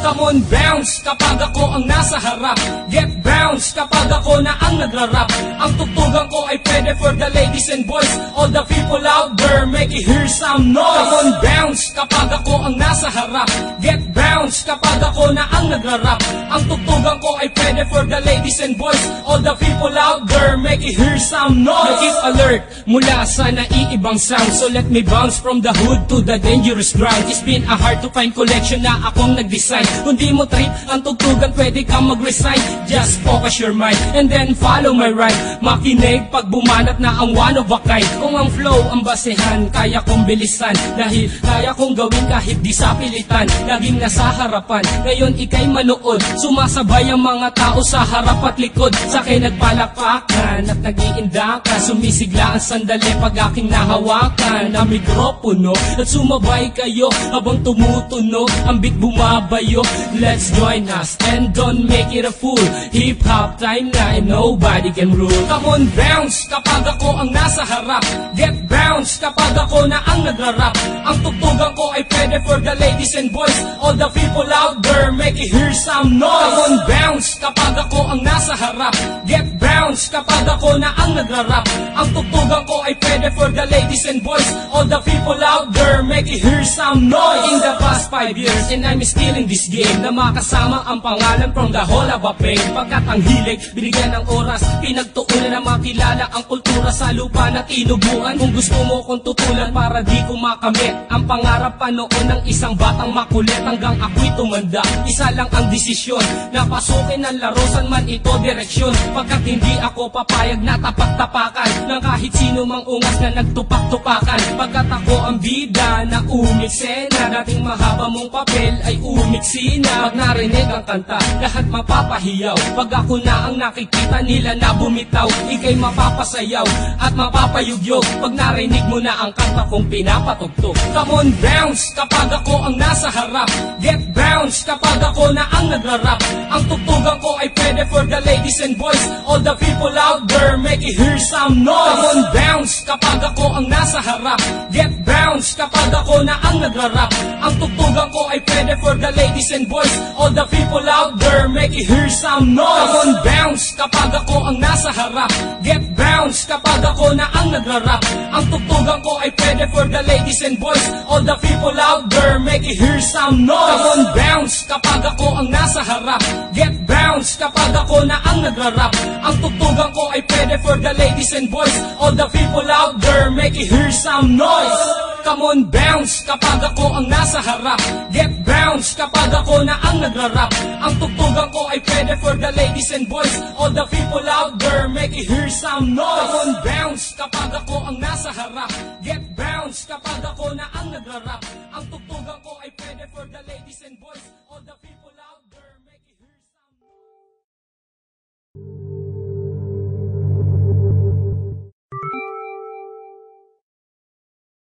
Come on, bounce kapag ako ang nasa harap. Get bounce kapag ako na ang nagrarap. Ang tugtugan ko ay pwede for the ladies and boys. All the people out there, make it hear some noise. Come on, bounce kapag ako ang nasa harap. Get bounce kapag ako na ang nagrarap. Ang tugtugan ko ay pwede for the ladies and boys. All the people out there, make it hear some noise. Keep alert mula sa naiibang sound. So let me bounce from the hood to the dangerous ground. It's been a hard to find collection na akong nag-design. Kung di mo trip ang tugtugan, pwede kang mag-resign. Just focus your mind and then follow my rhyme. Makinig pag bumanat na ang one of a kind. Kung ang flow ang basehan, kaya kong bilisan. Dahil kaya kong gawin kahit di sa pilitan. Laging nasa harapan, ngayon ikay manood. Sumasabay ang mga tao sa harap at likod. Sakay nagpalakpakan at nag-iindakan. Sumisigla ang sandali pag aking nahawakan na mikropono. At sumabay kayo habang tumutunog ang beat bumabayo. Let's join us and don't make it a fool. Hip-hop time na and nobody can rule. Come on, bounce kapag ako ang nasa harap. Get bounce kapag ako na ang nagrarap. Ang tugtugan ko ay pwede for the ladies and boys. All the people out there, make it hear some noise. Come on, bounce kapag ako ang nasa harap. Get bounce kapag ako na ang nagrarap. Ang tugtugan ko ay pwede for the ladies and boys. All the people out there, make it hear some noise. In the past 5 years and I'm still in this game, na makasama ang pangalan from the whole of a pain. Pagkat ang hilig, binigyan ng oras, pinagtuunan na makilala ang kultura sa lupa na tinubuan. Kung gusto mo kong tutulan para di ko makamit ang pangarap pa noon ng isang batang makulit. Hanggang ako'y tumanda, isa lang ang desisyon, na pasukin ang larusan man ito direksyon. Pagkat hindi ako papayag na tapak-tapakan ng kahit sino mang ungas na nagtupak-tupakan. Pagkat ako ang bida na umiksena, dating mahaba mong papel ay umiksi na. Pag narinig ang kanta, lahat mapapahiyaw. Pag ako na ang nakikita nila na bumitaw, ikay mapapasayaw at mapapayugyog. Pag narinig mo na ang kanta kong pinapatugtog. Come on, bounce kapag ako ang nasa harap. Get bounce kapag ako na ang nagrarap. Ang tugtugan ko ay pwede for the ladies and boys. All the people out there, make it hear some noise. Come on, bounce kapag ako ang nasa harap. Get bounce kapag ako na ang nagrarap. Ang tugtugan ko ay pwede for the ladies and boys. All the people out there, make it hear some noise. Come on, bounce kapag ako ang nasa harap. Get bounce kapag ako na ang nagrarap. Ang tugtugan ko ay pwede for the ladies and boys. All the people out there, make it hear some noise. Come on, bounce kapag ako ang nasa harap. Get bounce kapag ako na ang nagrarap. Ang tugtugan ko ay pwede for the ladies and boys. All the people out there, make it hear some noise. Come on, bounce kapag ako ang nasa harap. Get bounce kapag ako na ang nagrarap. Ang tugtugan ko ay pwede for the ladies and boys. All the people out there, make it hear some noise. Come on, bounce kapag ako ang nasa harap. Get bounce kapag ako na ang nagrarap. Ang tugtugan ko ay pwede for the ladies and boys.